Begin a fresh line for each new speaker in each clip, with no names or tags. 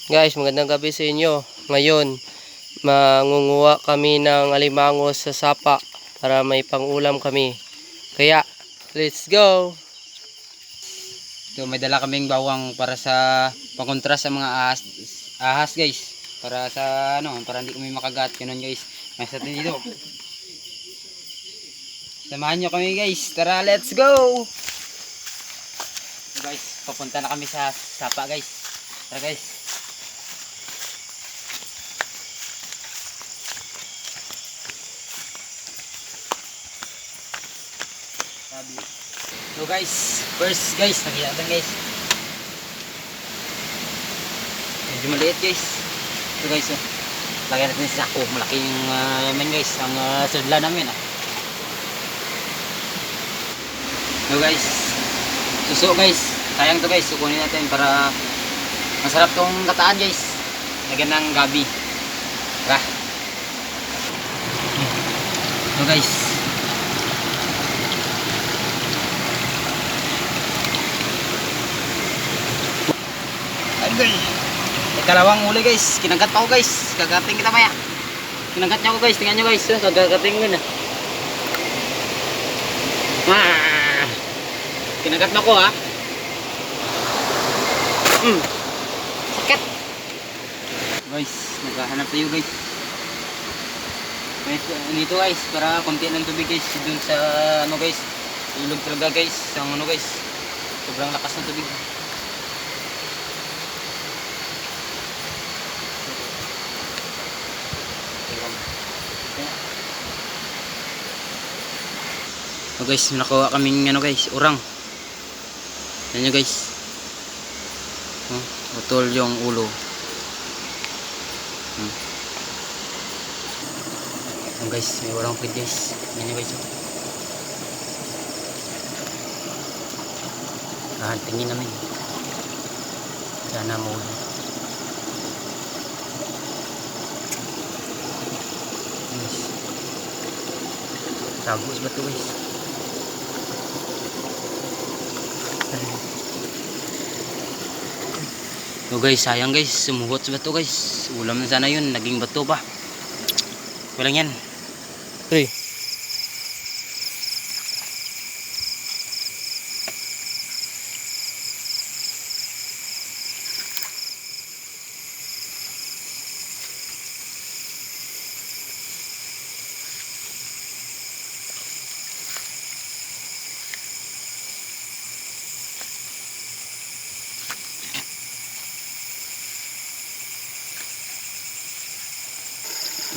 Guys, magandang gabi sa inyo. Ngayon, mangunguha kami ng alimango sa sapa para may pangulam kami. Kaya, let's go!
So may dala kaming bawang para sa pangkontra sa mga ahas guys. Para sa para hindi kami makagat. Ganun guys. May sa dito. Samahan nyo kami guys. Tara, let's go! So guys, papunta na kami sa sapa guys. Tara guys. So guys, first guys, nakita natin guys. Medyo maliit guys. So guys, lagyan natin sa sako. Malaki yung yaman guys, ang sudla namin So guys, suso guys. Sayang to guys, sukunin natin para masarap tong kataan guys. Lagyan ng gabi. Tara. So guys, ikalawang huli guys, kinagat pa ko guys, kagating kita maya. Kinagat niya ako guys, tingnan nyo guys, kagating ko na. Kinagat na ko ha. Sakit. Guys, naghahanap tayo guys. Guys, dito guys, para konti ng tubig guys, dun sa guys, ilog talaga guys, ang guys, sobrang lakas ng tubig. So guys, nakuha kaming guys, urang. Yan nyo guys. Utol yung ulo. Yan guys, may urang pwede guys. Yan nyo guys. Tingin namin. Sana maulo. Guys. Tagos ba ito guys? So guys, sayang guys, sumuhot sa bato guys. Ulam na sana yun, naging bato pa. Walang yan.
Hey.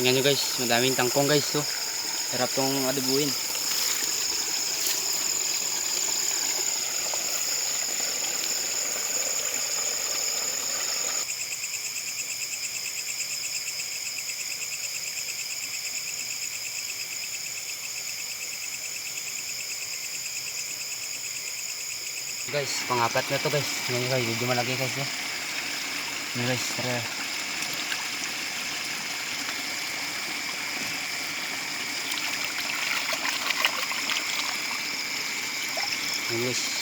Tingnan nyo guys, madaming tangkong guys. So, sarap tong adubuin. Guys, pangapat na to guys. Tingnan nyo guys, medyo malaki guys. Tingnan guys, tara. Yes.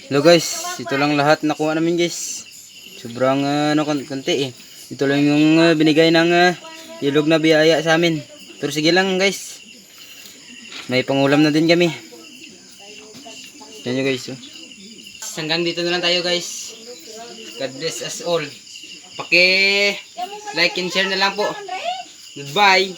Hello guys, ito lang lahat nakuha namin guys. Sobrang konti eh. Ito lang yung binigay ng ilog na biyaya sa amin. Pero sige lang guys. May pangulam na din kami. Yan nyo guys. Oh. Hanggang dito na lang tayo guys. God bless us all. Like and share na lang po. Goodbye.